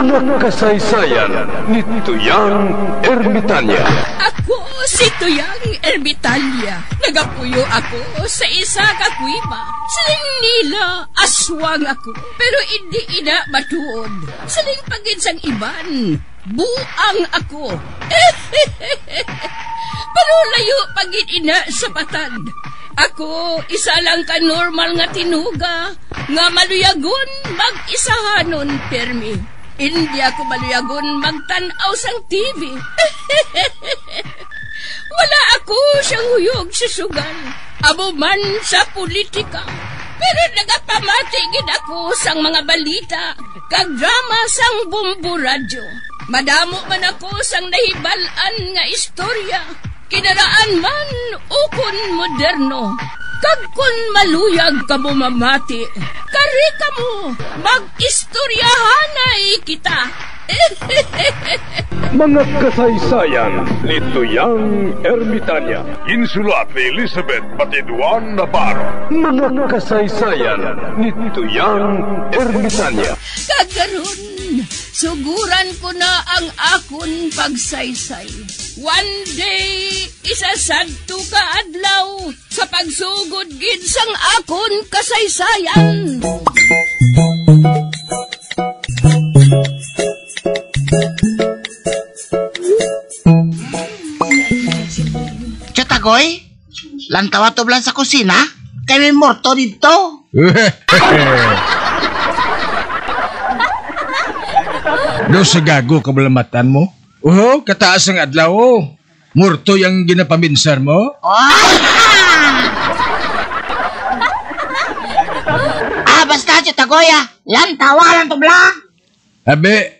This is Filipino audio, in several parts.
Mga kasaysayan ni Tuyang Ermitanya. Ako si Tuyang Ermitanya. Nagapuyo ako sa isa ka kuiba. Siling nila, aswang ako. Pero hindi ina matuod. Siling paginsang iban, buang ako. Pero layo pagin ina sa batad. Ako, isa lang ka normal nga tinuga, nga maluyagon mag-isahanon permi. Hindi ako maluyagon magtanaw sang TV. Wala ako siyang huyog sa sugal, abo man sa politika. Pero nagapamatigid ako sang mga balita, kag drama sang Bumbu Radyo. Madamo man ako sang nahibalan nga istorya, kinaraan man ukon moderno. Kag kun maluyag ka mo mamati, kari ka mo, mag-istoryahanay kita. Mga kasaysayan ni Tuyang Ermitanya. Insulat ni Elizabeth Batiduan Navarro. Mga kasaysayan ni Tuyang Ermitanya. Kagaron, suguran ko na ang akon pagsaysay. One day, isasadto ka adlaw sa pagsugod gid sang akon kasaysayan. Chatagoy, lantawa to blan sa kusina, kay may morto dito. No sa gago kabalamatan mo? Kataas ang adlaw. Murto yung ginapaminsar mo? Basta Chatagoy, lantawa lang to blan. Abe,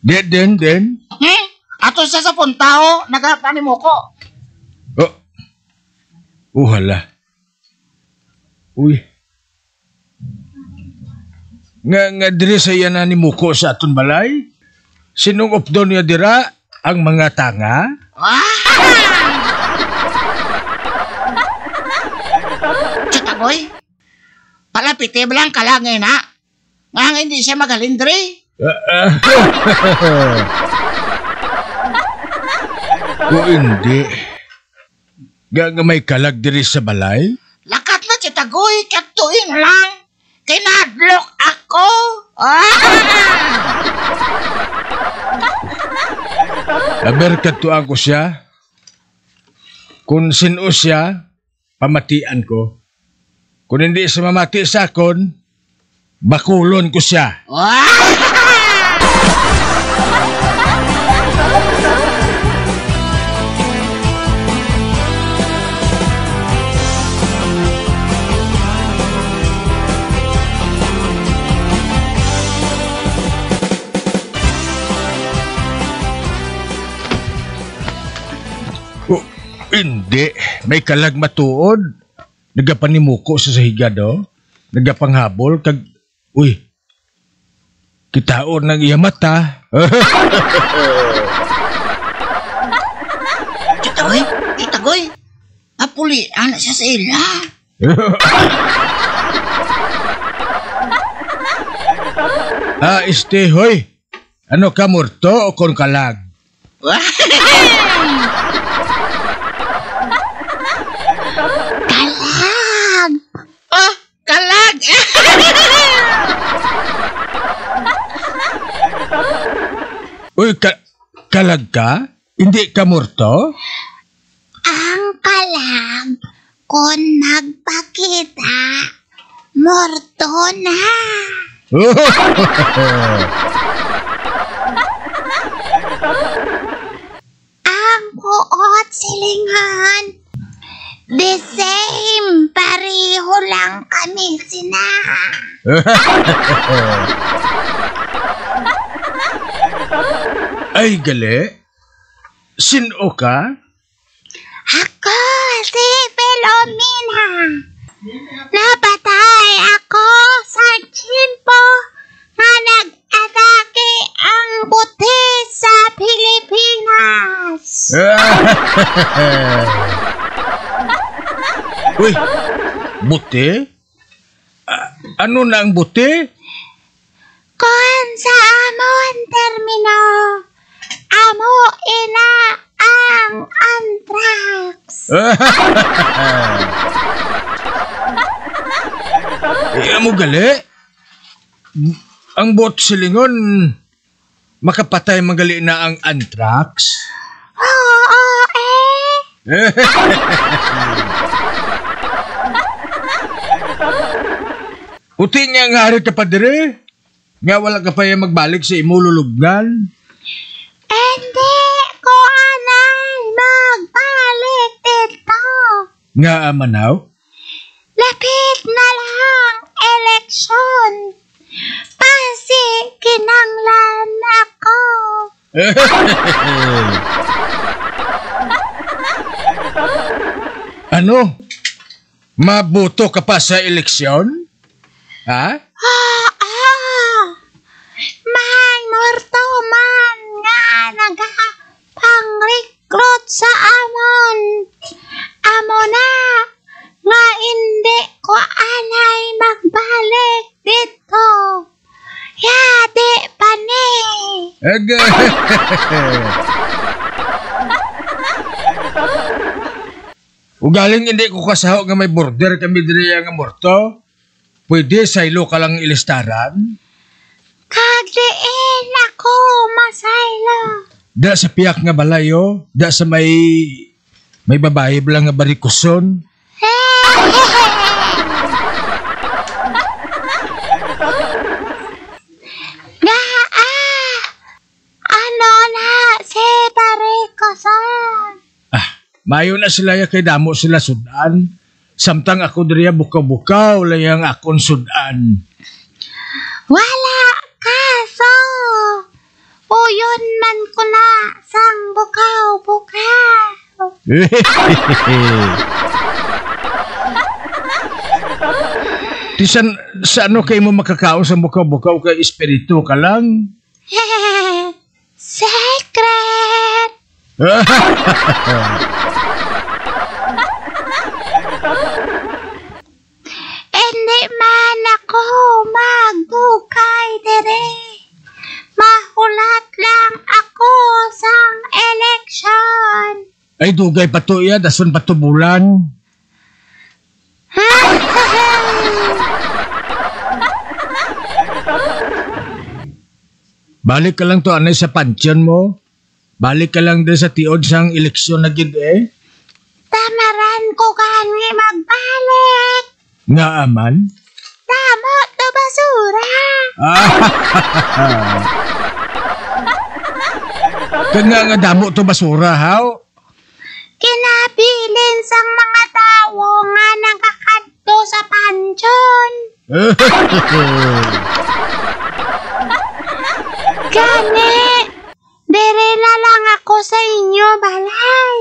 Den. Ato sa puntao, nagapani mo ko. Hala. Uy. Nga diri sa yan ni Muko sa aton balay? Sinong updo niya dira? Ang mga tanga? Chatagoy, palapiti lang kalangin na. Nga hindi siya magalindri. O hindi. Nga may kalag diri sa balay? Lakat na Chatagoy, katuin lang. Kinadlok ako. Aber katuan ko siya. Kung sino siya, pamatian ko. Kung hindi siya mamati sa akon, bakulon ko siya. Hindi. May kalag matuod. Nagapanimuko sa higado. Nagapanghabol. Uy. Kitaon ng iya mata. Chatagoy. Apuli, anak siya sa ila. Hoy. Ano ka, murto o kon kalag? Kalag! Uy, kalag ka? Hindi ka murto? Ang kalag, kung nagpakita, morto na. Ang buot silingan, the same, pareho lang kami sina. Ay, gali. Sino ka? Ako, si Filomena. Napatay ako sa tsimpo na nag-atake ang buti sa Pilipinas. Uy, buti? Ano na ang buti? Kon sa amon termino, amo ina ang anthrax. Amo gali? Ang bot silingon, makapatay magali na ang anthrax? Oo, Uti nga nga hari ka pa dire? Nga wala ka pa yung magbalik sa imululubngan? Hindi ko anay magbalik dito. Nga amanaw? Lapit na lang eleksyon. Pasi kinanglan ako. Ano? Maboto ka pa sa eleksyon? Ha? May morto man nga nagapang-recruit sa amon. Amo na nga hindi ko anay magbalik dito. Yadi pa ni. Ugaling hindi ko kasaho nga may border kami diri nga morto. Pwede sa ilo ka lang ilistaran? Kagdiin ako masaylo. Da sa piyak nga balayo, da sa may babae lang nga barikuson. Ano na si barikuson? Mayo na sila ya kay damo sila sudan. Samtang ako diriya bukaw-bukaw layang akon sudan. Wala kaso. Uyon man ko na sang bukaw-bukaw. Tisan sa ano kay mo makakaon sa bukaw-bukaw kay espiritu ka lang? Secret. Hindi man ako magbukay dire. Mahulat lang ako sang eleksyon. Ay dugay pa to iya, dason pa to bulan. Balik ka lang to anay sa pansyon mo. Balik ka lang din sa tiod sang eleksyon na gid Tamaran ko kani magbalik. Nga aman? Tamo to basura. Kanya nga damo to basura, haw? Kinabilin sang mga tawo nga nakakadto sa pansyon. Gani, dire na lang ako sa inyo, balay.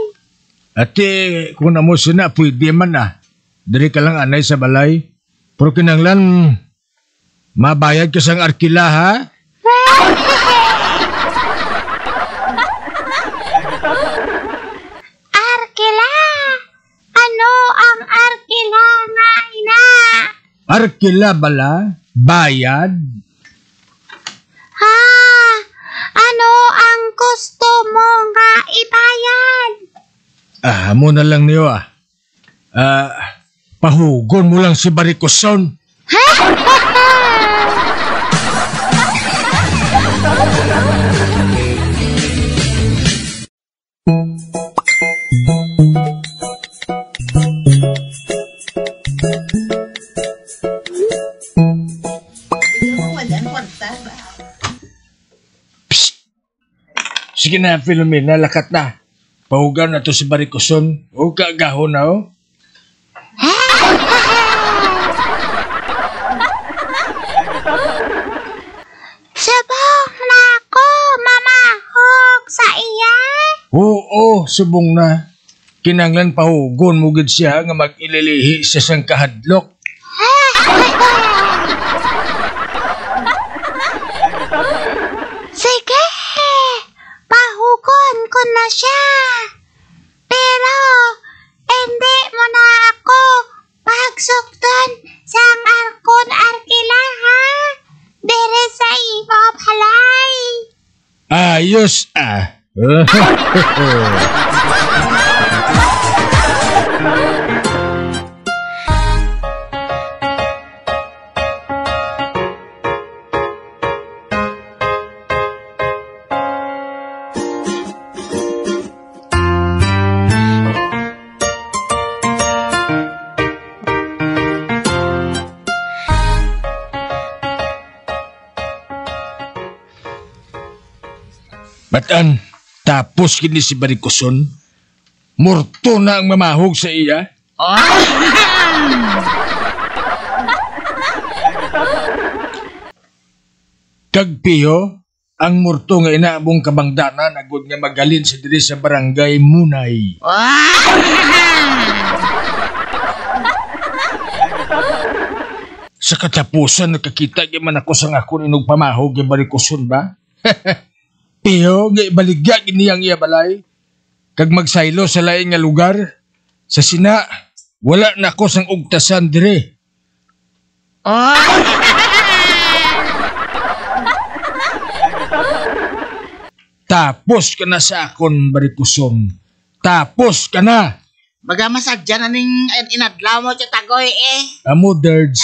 Ate, kung na mo sina, pwede man Dari ka lang anay sa balay. Pero kinanglan, mabayad ka sang arkila, ha? Arkila? Ano ang arkila nga ina? Arkila bala? Bayad? Ha? Ano ang gusto mo nga ibayad? Mo na lang niyo, pahugon mo lang si Barikuson. Psst! Sige na, Filomena, lakat na. Pahugan na to si Barikuson. O kagahon na, Subong na ako, mamahog sa iya. Oo, subong na. Kinanglan pahugon mo gid siya nga mag-ililihi sa sang kahadlok. Sige, pahugon ko na siya. Pero, hindi mo na ako pagsukton sang arkon arkila ha. Dire sa iyo. Ayos Batan, tapos kini si Barikuson, murto na ang mamahog sa iya. Kagpiyo, ang murto nga inaabong kabangdanan agud nga magalin sa diri sa barangay Munay. Sa katapusan nakakita gyud ako sa akon inog pamahog nga Barikuson ba? Piyo nga ibaligya giniyang iya balay kag magsaylo sa lain nga lugar sa sina wala na ko sang ugtasan dire. Tapos ka na sa akon Barikuson. Tapos ka na. Magamasadya na ning inadlaw mo sa tagoy Amo Derds.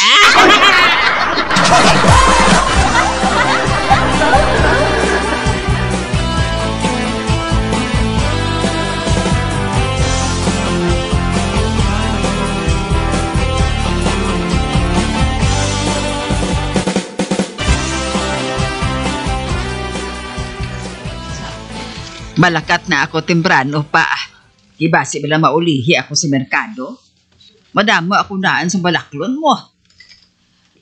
Malakat na ako temprano pa. Ibasi bila maulihi ako sa merkado. Madamo ako naan sa balaklon mo.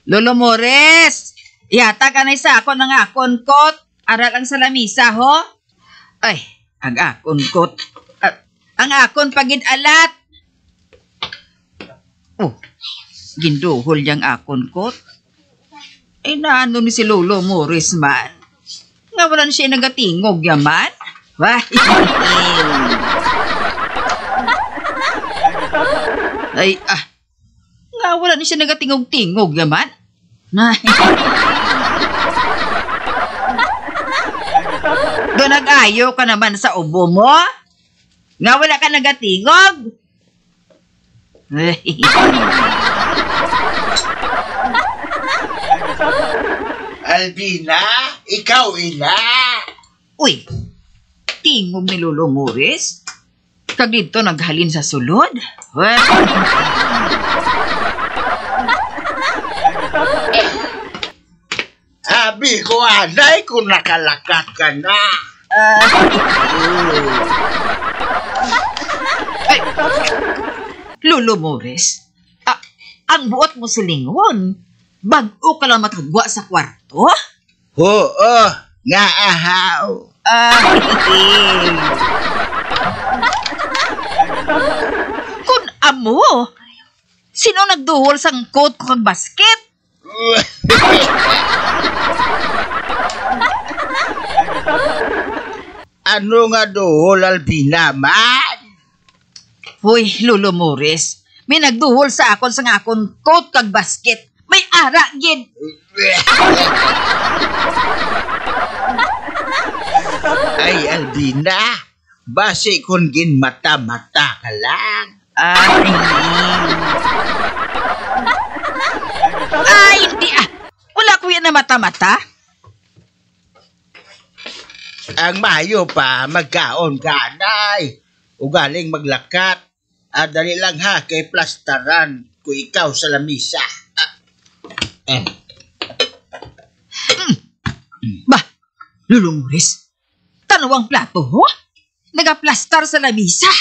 Lolo Mores, ihata ka na isa ako ng akon kot. Aral ang salamisa, ho? Ay, ang akon kot. Ang akon pagid alat. Oh, ginduhol yang akon kot. Ay, naano ni si Lolo Mores man. Nga wala siya nagatingog yaman. Wah. Ay, nga wala ni siya nagatingog-tingog yaman. Doon nag-ayo ka naman sa ubo mo? Nga wala ka nagatingog? Albina, ikaw ina. Uy, tingog ni Lolo Mores? Kag dito naghalin sa sulod? Abi ko anay kung nakalakat ka na. Ay, Lolo Mores, ang buot mo sa lingon, bago ka lang matagwa sa kwarto? Oo, nga ahaw. Kun amo, sino nagduhol sang coat ko kag basket? Ano nga dohol, Albina, man? Hoy, Lolo Mores, may nagduhol sa akon sang akon coat kag basket. May ara, gid. Ay, Albina, base kung gin mata-mata ka lang. Ay, hindi wala ko yan na mata-mata. Ang mayo pa, magkaon ka, nay. Ugaling maglakat. Dali lang ha, kay plastaran ko ikaw sa lamisa. Bah, Lolo Mores, tanawang plato ho? Nagaplastar sa lamisa.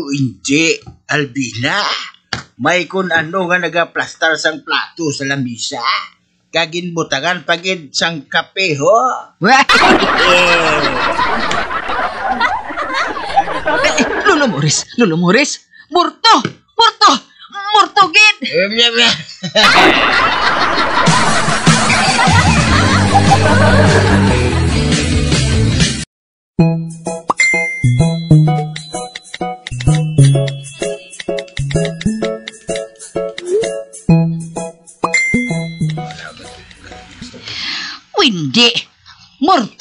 Hindi, Albina. May kun ano nga nagaplastar sang plato sa lamisa. Kagin butangan pagid sang kape ho. Lolo Mores, murto gid.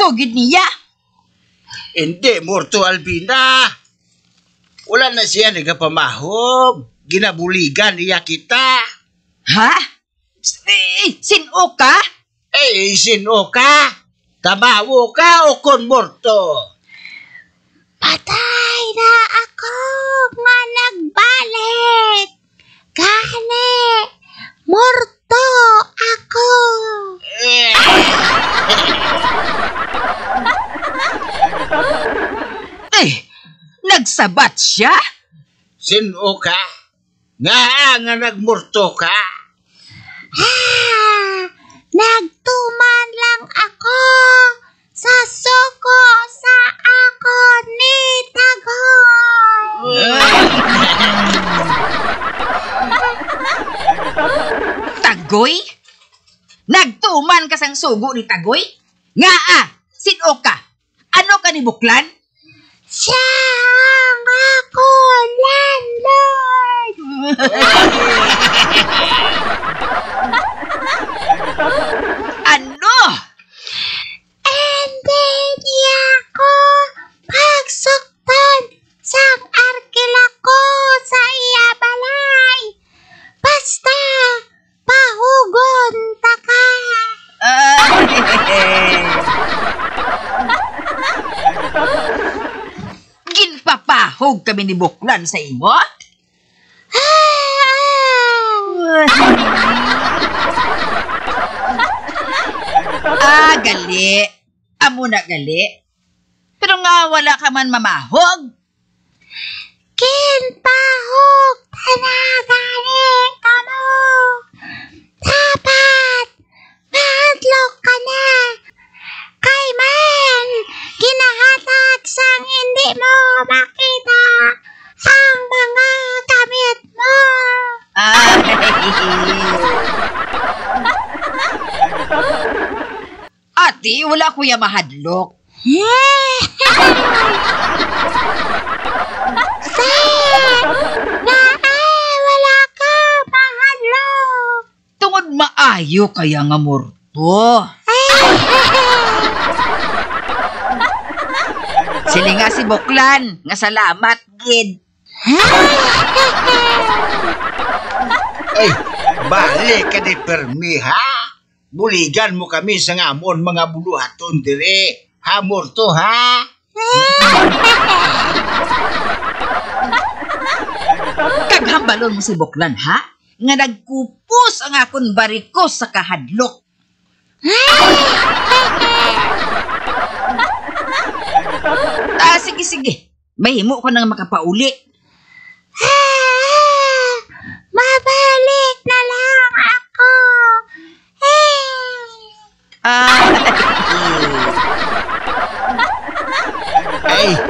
Murtugid niya. Hindi, Morto Albina. Wala na siya nagapamahog. Ginabuligan niya kita. Ha? Sino ka? Sino ka? Tamawo ka o kon Morto? Patay na ako nga nagbalik. Gani, morto ako. Nagsabat siya? Sino ka? Nga nagmorto ka? Nagtuman lang ako sa suko sa ako ni Tagoy. Tagoy? Nagtuman ka sang sugo ni Tagoy? Nga sino ka? Ano ka ni Buklan? Siya ang ako landlord. Ano? Hindi niya ako pagsuktan sang arkila ko sa iya balay. Basta pahugon ta ka. Ginpapahog kami ni Buklan sa imo? Gali. Amo na gali. Pero nga wala ka man mamahog. Kinpahog tanagani ka mo. Dapat mahadlok ka na. Kay man, ginahatag sang hindi mo makita ang mga gamit mo. Ate, wala kuya mahadlok. Wala ka mahadlok. Tungod maayo kaya nga morto. Sili nga si Buklan, nga salamat, gid. Balik ka di permi, ha? Buligan mo kami sa ngamon mga buluhaton dire. Ha, Morto, ha? Kaghambalon mo si Buklan, ha? Nga nagkupos ang akong barikos sa kahadlok. Sige. Mahimo ko nang makapauli. Mabalik na lang ako.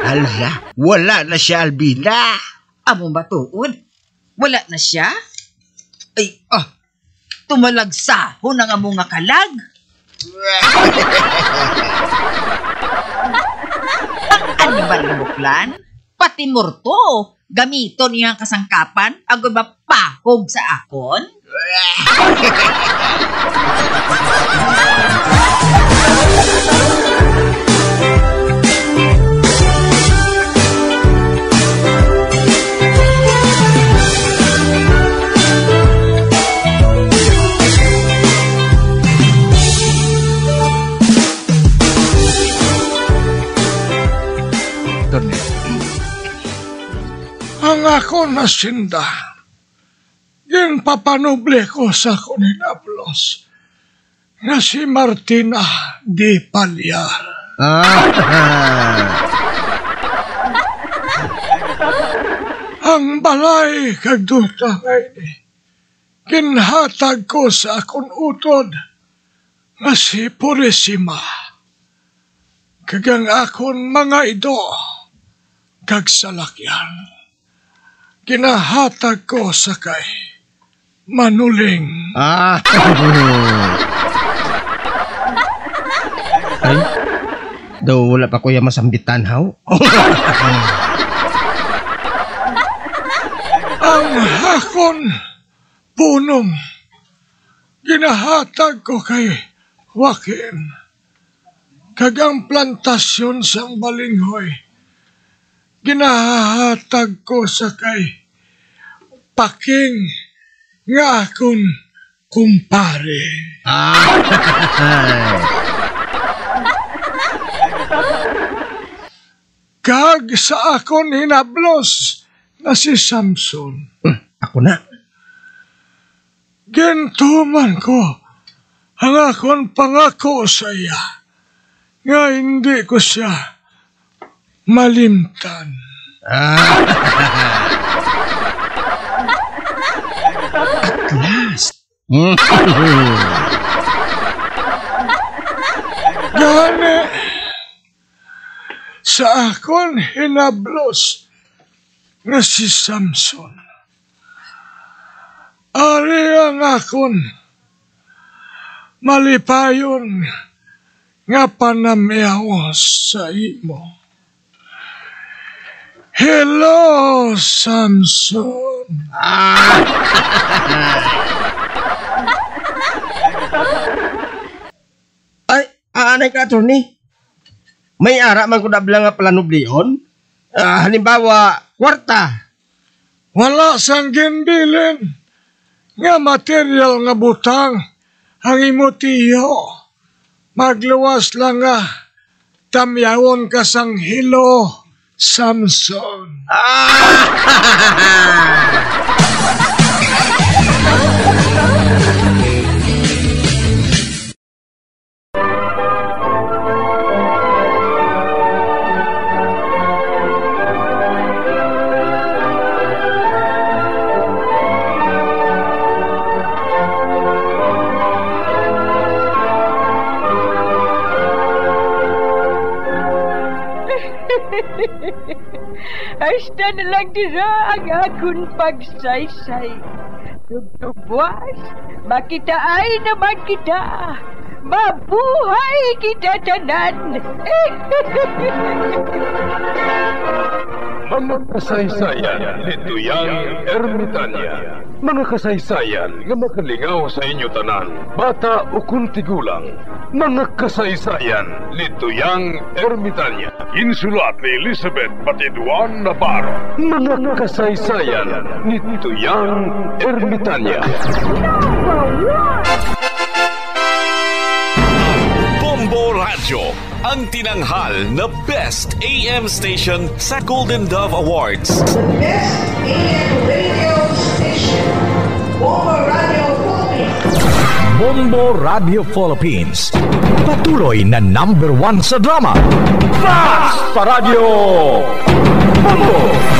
Hala, wala na siya, Albina. Amo ba tuod? Wala na siya? Tumalagsaho na nga mo nga kalag. Ang animal ni Buklan, pati Morto, gamiton niya ang kasangkapan, agad mapahog sa akon? Ang ako nasinda, ginpapanuble ko sa kuninablos na si Martina Di Palya. Ang balay kagduta ngayon, kinhatag ko sa akong utod na si Purisima. Kagang akong mga ido, kagsalakyan. Kinahatag ko sa kay Manuling. Ay, daw wala pa kuya masambitan, haw? Ang hakon punong ginahatag ko kay Joaquin. kagang plantasyon sang balinghoy. Ginahatag ko sa kay Paking nga akong kumpare. Kag sa akon hinablos na si Samson. Ako na. Gintuman ko ang akon pangako sa iya nga hindi ko siya malimtan. At last. Gani, sa akon hinablos nga si Samson. Ari ang akon malipayon nga panamyaw sa imo. Hello, Samson. Ay, anay ka, attorney. May ara man ko nablang nga planobliyon. Halimbawa, kwarta. Wala sang ginbilin nga material nga butang ang imo tiyo. Magluwas lang nga tamyawon ka sang hilo, Samson. Hasta na lang dira ang akong pagsaysay. Tugtugwas, makitaay naman kita. Mabuhay kita tanan. Mga kasaysayan ni Tuyang Ermitanya. Mga kasaysayan nga makalingaw sa inyo tanan, bata o kuntigulang. Mga kasaysayan ni Tuyang Ermitanya. Insulat ni Elizabeth Batiduan Navarro. Mga kasaysayan ni Tuyang Ermitanya. Bombo Radio, ang tinanghal na Best AM Station sa Golden Dove Awards. Best AM Radio Station, Bombo Radio Philippines. Bombo Radio Philippines, patuloy na #1 sa drama. Fast sa Radio! Bombo!